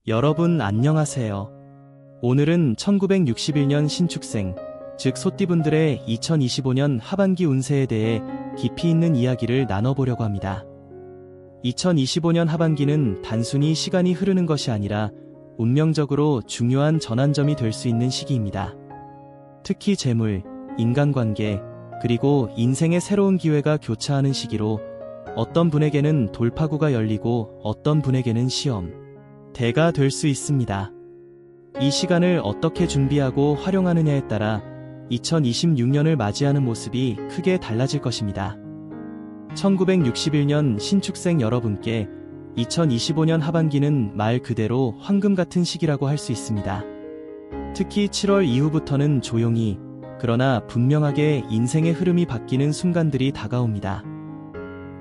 여러분 안녕하세요. 오늘은 1961년 신축생, 즉 소띠분들의 2025년 하반기 운세에 대해 깊이 있는 이야기를 나눠보려고 합니다. 2025년 하반기는 단순히 시간이 흐르는 것이 아니라 운명적으로 중요한 전환점이 될 수 있는 시기입니다. 특히 재물, 인간관계, 그리고 인생의 새로운 기회가 교차하는 시기로 어떤 분에게는 돌파구가 열리고 어떤 분에게는 시험, 대가 될 수 있습니다. 이 시간을 어떻게 준비하고 활용하느냐에 따라 2026년을 맞이하는 모습이 크게 달라질 것입니다. 1961년 신축생 여러분께 2025년 하반기는 말 그대로 황금 같은 시기라고 할 수 있습니다. 특히 7월 이후부터는 조용히, 그러나 분명하게 인생의 흐름이 바뀌는 순간들이 다가옵니다.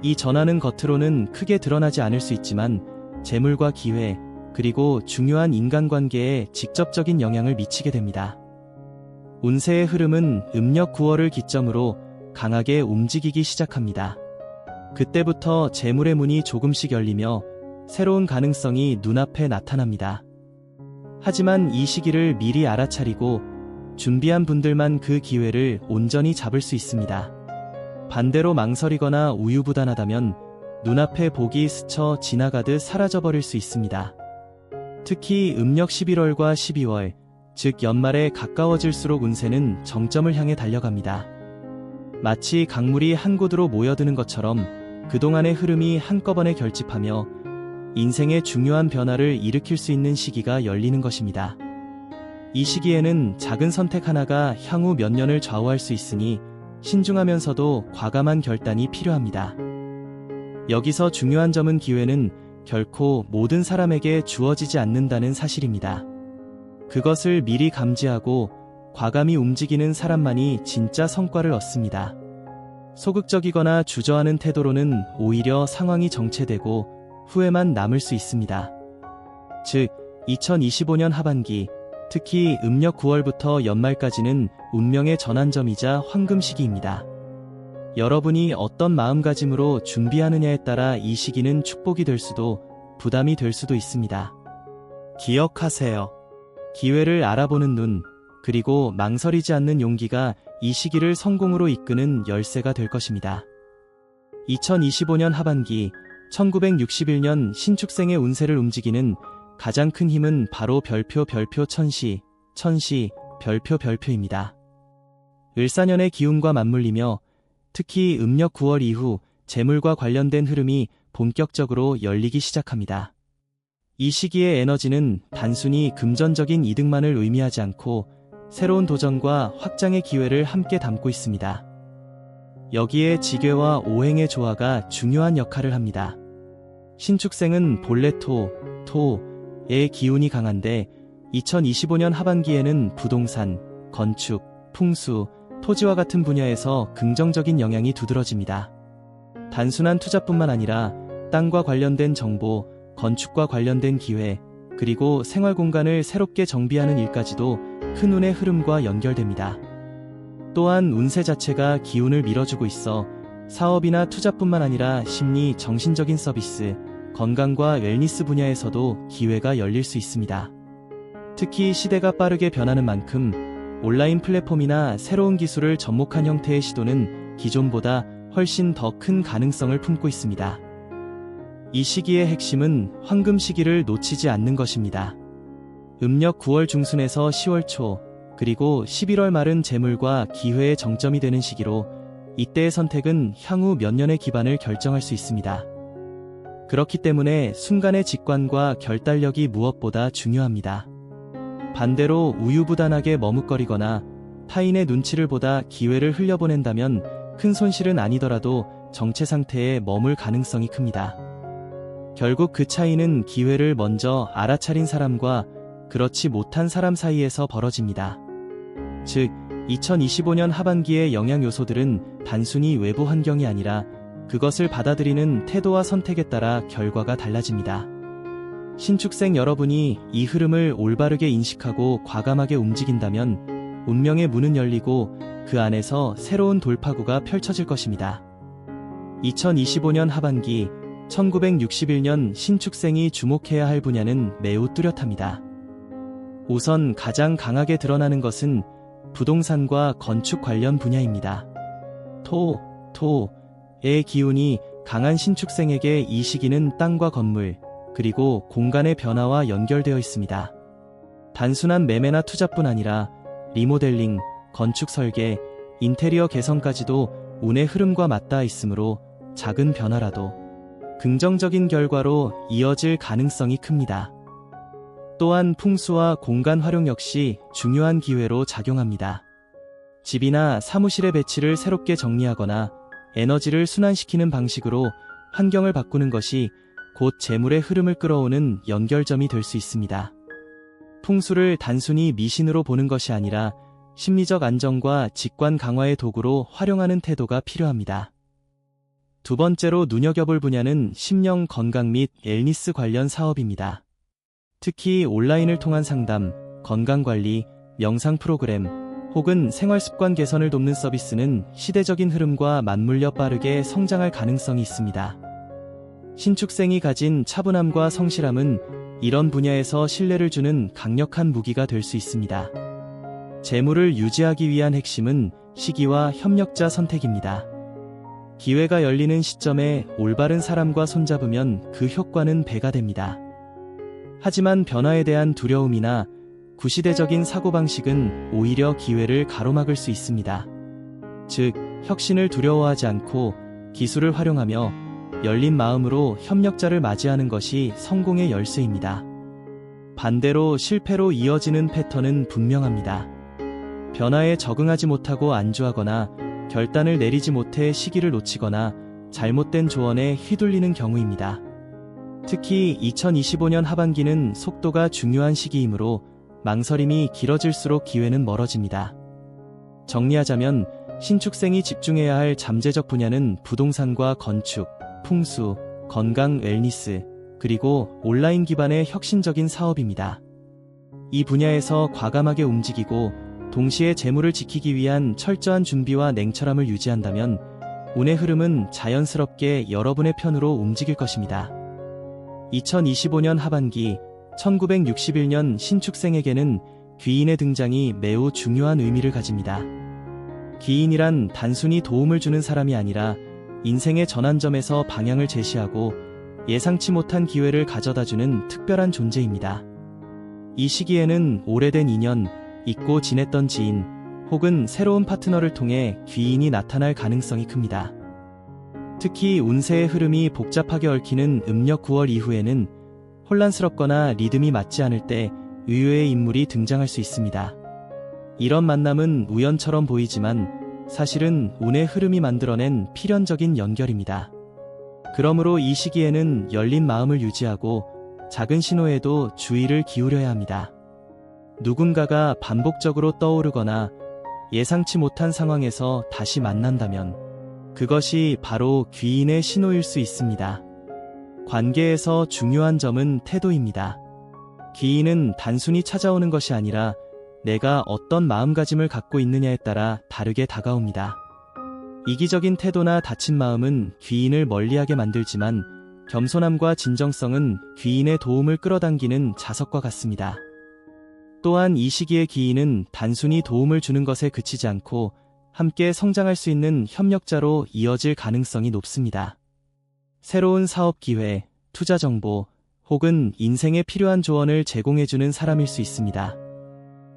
이 전환은 겉으로는 크게 드러나지 않을 수 있지만 재물과 기회, 그리고 중요한 인간관계에 직접적인 영향을 미치게 됩니다. 운세의 흐름은 음력 9월을 기점으로 강하게 움직이기 시작합니다. 그때부터 재물의 문이 조금씩 열리며 새로운 가능성이 눈앞에 나타납니다. 하지만 이 시기를 미리 알아차리고 준비한 분들만 그 기회를 온전히 잡을 수 있습니다. 반대로 망설이거나 우유부단하다면 눈앞에 복이 스쳐 지나가듯 사라져버릴 수 있습니다. 특히 음력 11월과 12월, 즉 연말에 가까워질수록 운세는 정점을 향해 달려갑니다. 마치 강물이 한 곳으로 모여드는 것처럼 그동안의 흐름이 한꺼번에 결집하며 인생의 중요한 변화를 일으킬 수 있는 시기가 열리는 것입니다. 이 시기에는 작은 선택 하나가 향후 몇 년을 좌우할 수 있으니 신중하면서도 과감한 결단이 필요합니다. 여기서 중요한 점은 기회는 결코 모든 사람에게 주어지지 않는다는 사실입니다. 그것을 미리 감지하고 과감히 움직이는 사람만이 진짜 성과를 얻습니다. 소극적이거나 주저하는 태도로는 오히려 상황이 정체되고 후회만 남을 수 있습니다. 즉, 2025년 하반기, 특히 음력 9월부터 연말까지는 운명의 전환점이자 황금 시기입니다. 여러분이 어떤 마음가짐으로 준비하느냐에 따라 이 시기는 축복이 될 수도 부담이 될 수도 있습니다. 기억하세요. 기회를 알아보는 눈, 그리고 망설이지 않는 용기가 이 시기를 성공으로 이끄는 열쇠가 될 것입니다. 2025년 하반기, 1961년 신축생의 운세를 움직이는 가장 큰 힘은 바로 별표 천시, 별표입니다. 을사년의 기운과 맞물리며 특히 음력 9월 이후 재물과 관련된 흐름이 본격적으로 열리기 시작합니다. 이 시기의 에너지는 단순히 금전적인 이득만을 의미하지 않고 새로운 도전과 확장의 기회를 함께 담고 있습니다. 여기에 지괴와 오행의 조화가 중요한 역할을 합니다. 신축생은 본래 토의 기운이 강한데 2025년 하반기에는 부동산, 건축, 풍수, 토지와 같은 분야에서 긍정적인 영향이 두드러집니다. 단순한 투자뿐만 아니라 땅과 관련된 정보, 건축과 관련된 기회, 그리고 생활 공간을 새롭게 정비하는 일까지도 큰 운의 흐름과 연결됩니다. 또한 운세 자체가 기운을 밀어주고 있어 사업이나 투자뿐만 아니라 심리, 정신적인 서비스, 건강과 웰니스 분야에서도 기회가 열릴 수 있습니다. 특히 시대가 빠르게 변하는 만큼 온라인 플랫폼이나 새로운 기술을 접목한 형태의 시도는 기존보다 훨씬 더 큰 가능성을 품고 있습니다. 이 시기의 핵심은 황금 시기를 놓치지 않는 것입니다. 음력 9월 중순에서 10월 초, 그리고 11월 말은 재물과 기회의 정점이 되는 시기로 이때의 선택은 향후 몇 년의 기반을 결정할 수 있습니다. 그렇기 때문에 순간의 직관과 결단력이 무엇보다 중요합니다. 반대로 우유부단하게 머뭇거리거나 타인의 눈치를 보다 기회를 흘려보낸다면 큰 손실은 아니더라도 정체 상태에 머물 가능성이 큽니다. 결국 그 차이는 기회를 먼저 알아차린 사람과 그렇지 못한 사람 사이에서 벌어집니다. 즉, 2025년 하반기의 영향 요소들은 단순히 외부 환경이 아니라 그것을 받아들이는 태도와 선택에 따라 결과가 달라집니다. 신축생 여러분이 이 흐름을 올바르게 인식하고 과감하게 움직인다면 운명의 문은 열리고 그 안에서 새로운 돌파구가 펼쳐질 것입니다. 2025년 하반기 1961년 신축생이 주목해야 할 분야는 매우 뚜렷합니다. 우선 가장 강하게 드러나는 것은 부동산과 건축 관련 분야입니다. 토의 기운이 강한 신축생에게 이 시기는 땅과 건물, 그리고 공간의 변화와 연결되어 있습니다. 단순한 매매나 투자뿐 아니라 리모델링, 건축 설계, 인테리어 개선까지도 운의 흐름과 맞닿아 있으므로 작은 변화라도 긍정적인 결과로 이어질 가능성이 큽니다. 또한 풍수와 공간 활용 역시 중요한 기회로 작용합니다. 집이나 사무실의 배치를 새롭게 정리하거나 에너지를 순환시키는 방식으로 환경을 바꾸는 것이 곧 재물의 흐름을 끌어오는 연결점이 될 수 있습니다. 풍수를 단순히 미신으로 보는 것이 아니라 심리적 안정과 직관 강화의 도구로 활용하는 태도가 필요합니다. 두 번째로 눈여겨볼 분야는 심령 건강 및 웰니스 관련 사업입니다. 특히 온라인을 통한 상담, 건강관리, 명상 프로그램, 혹은 생활습관 개선을 돕는 서비스는 시대적인 흐름과 맞물려 빠르게 성장할 가능성이 있습니다. 신축생이 가진 차분함과 성실함은 이런 분야에서 신뢰를 주는 강력한 무기가 될 수 있습니다. 재물을 유지하기 위한 핵심은 시기와 협력자 선택입니다. 기회가 열리는 시점에 올바른 사람과 손잡으면 그 효과는 배가 됩니다. 하지만 변화에 대한 두려움이나 구시대적인 사고방식은 오히려 기회를 가로막을 수 있습니다. 즉, 혁신을 두려워하지 않고 기술을 활용하며 열린 마음으로 협력자를 맞이하는 것이 성공의 열쇠입니다. 반대로 실패로 이어지는 패턴은 분명합니다. 변화에 적응하지 못하고 안주하거나 결단을 내리지 못해 시기를 놓치거나 잘못된 조언에 휘둘리는 경우입니다. 특히 2025년 하반기는 속도가 중요한 시기이므로 망설임이 길어질수록 기회는 멀어집니다. 정리하자면 신축생이 집중해야 할 잠재적 분야는 부동산과 건축, 풍수, 건강 웰니스, 그리고 온라인 기반의 혁신적인 사업입니다. 이 분야에서 과감하게 움직이고 동시에 재물을 지키기 위한 철저한 준비와 냉철함을 유지한다면 운의 흐름은 자연스럽게 여러분의 편으로 움직일 것입니다. 2025년 하반기 1961년 신축생에게는 귀인의 등장이 매우 중요한 의미를 가집니다. 귀인이란 단순히 도움을 주는 사람이 아니라 인생의 전환점에서 방향을 제시하고 예상치 못한 기회를 가져다주는 특별한 존재입니다. 이 시기에는 오래된 인연, 잊고 지냈던 지인, 혹은 새로운 파트너를 통해 귀인이 나타날 가능성이 큽니다. 특히 운세의 흐름이 복잡하게 얽히는 음력 9월 이후에는 혼란스럽거나 리듬이 맞지 않을 때 의외의 인물이 등장할 수 있습니다. 이런 만남은 우연처럼 보이지만 사실은 운의 흐름이 만들어낸 필연적인 연결입니다. 그러므로 이 시기에는 열린 마음을 유지하고 작은 신호에도 주의를 기울여야 합니다. 누군가가 반복적으로 떠오르거나 예상치 못한 상황에서 다시 만난다면 그것이 바로 귀인의 신호일 수 있습니다. 관계에서 중요한 점은 태도입니다. 귀인은 단순히 찾아오는 것이 아니라 내가 어떤 마음가짐을 갖고 있느냐에 따라 다르게 다가옵니다. 이기적인 태도나 닫힌 마음은 귀인을 멀리하게 만들지만 겸손함과 진정성은 귀인의 도움을 끌어당기는 자석과 같습니다. 또한 이 시기의 귀인은 단순히 도움을 주는 것에 그치지 않고 함께 성장할 수 있는 협력자로 이어질 가능성이 높습니다. 새로운 사업 기회, 투자 정보, 혹은 인생에 필요한 조언을 제공해주는 사람일 수 있습니다.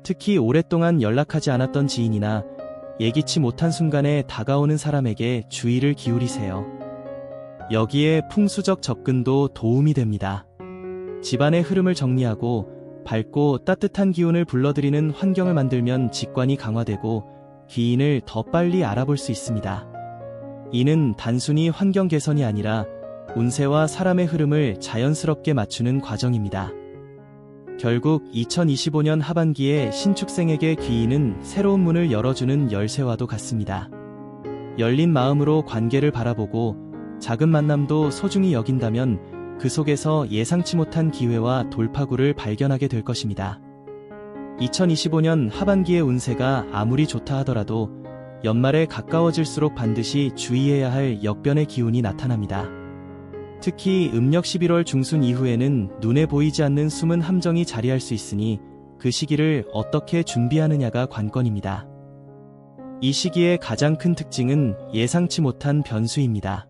특히 오랫동안 연락하지 않았던 지인이나 예기치 못한 순간에 다가오는 사람에게 주의를 기울이세요. 여기에 풍수적 접근도 도움이 됩니다. 집안의 흐름을 정리하고 밝고 따뜻한 기운을 불러들이는 환경을 만들면 직관이 강화되고 귀인을 더 빨리 알아볼 수 있습니다. 이는 단순히 환경 개선이 아니라 운세와 사람의 흐름을 자연스럽게 맞추는 과정입니다. 결국 2025년 하반기에 신축생에게 귀인은 새로운 문을 열어주는 열쇠와도 같습니다. 열린 마음으로 관계를 바라보고 작은 만남도 소중히 여긴다면 그 속에서 예상치 못한 기회와 돌파구를 발견하게 될 것입니다. 2025년 하반기의 운세가 아무리 좋다 하더라도 연말에 가까워질수록 반드시 주의해야 할 역변의 기운이 나타납니다. 특히 음력 11월 중순 이후에는 눈에 보이지 않는 숨은 함정이 자리할 수 있으니 그 시기를 어떻게 준비하느냐가 관건입니다. 이 시기의 가장 큰 특징은 예상치 못한 변수입니다.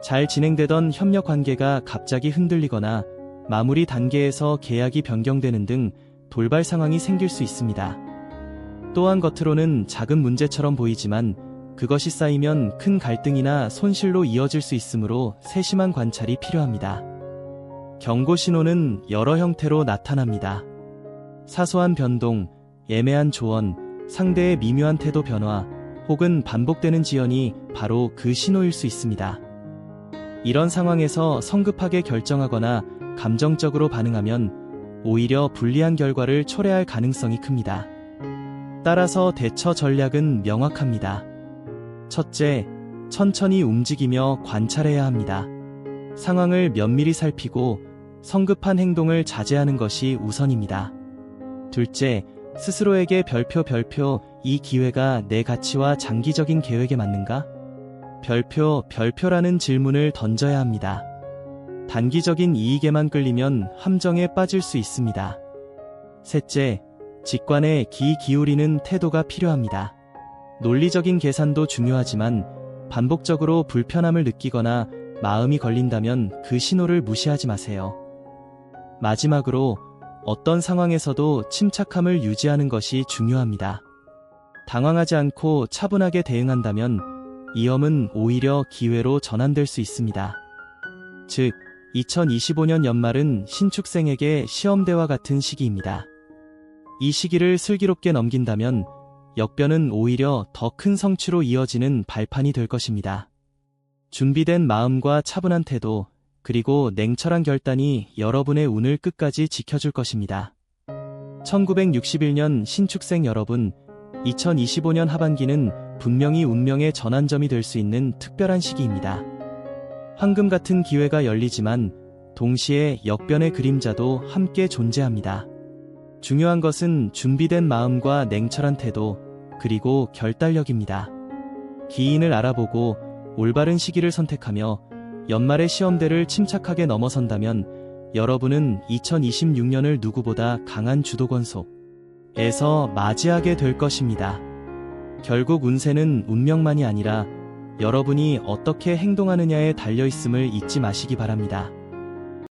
잘 진행되던 협력 관계가 갑자기 흔들리거나 마무리 단계에서 계약이 변경되는 등 돌발 상황이 생길 수 있습니다. 또한 겉으로는 작은 문제처럼 보이지만 그것이 쌓이면 큰 갈등이나 손실로 이어질 수 있으므로 세심한 관찰이 필요합니다. 경고 신호는 여러 형태로 나타납니다. 사소한 변동, 애매한 조언, 상대의 미묘한 태도 변화, 혹은 반복되는 지연이 바로 그 신호일 수 있습니다. 이런 상황에서 성급하게 결정하거나 감정적으로 반응하면 오히려 불리한 결과를 초래할 가능성이 큽니다. 따라서 대처 전략은 명확합니다. 첫째, 천천히 움직이며 관찰해야 합니다. 상황을 면밀히 살피고 성급한 행동을 자제하는 것이 우선입니다. 둘째, 스스로에게 별표 이 기회가 내 가치와 장기적인 계획에 맞는가? 별표라는 질문을 던져야 합니다. 단기적인 이익에만 끌리면 함정에 빠질 수 있습니다. 셋째, 직관에 귀 기울이는 태도가 필요합니다. 논리적인 계산도 중요하지만 반복적으로 불편함을 느끼거나 마음이 걸린다면 그 신호를 무시하지 마세요. 마지막으로 어떤 상황에서도 침착함을 유지하는 것이 중요합니다. 당황하지 않고 차분하게 대응한다면 위험은 오히려 기회로 전환될 수 있습니다. 즉, 2025년 연말은 신축생에게 시험대와 같은 시기입니다. 이 시기를 슬기롭게 넘긴다면 역변은 오히려 더 큰 성취로 이어지는 발판이 될 것입니다. 준비된 마음과 차분한 태도, 그리고 냉철한 결단이 여러분의 운을 끝까지 지켜줄 것입니다. 1961년 신축생 여러분, 2025년 하반기는 분명히 운명의 전환점이 될 수 있는 특별한 시기입니다. 황금 같은 기회가 열리지만 동시에 역변의 그림자도 함께 존재합니다. 중요한 것은 준비된 마음과 냉철한 태도, 그리고 결단력입니다. 기인을 알아보고 올바른 시기를 선택하며 연말의 시험대를 침착하게 넘어선다면 여러분은 2026년을 누구보다 강한 주도권 속에서 맞이하게 될 것입니다. 결국 운세는 운명만이 아니라 여러분이 어떻게 행동하느냐에 달려있음을 잊지 마시기 바랍니다.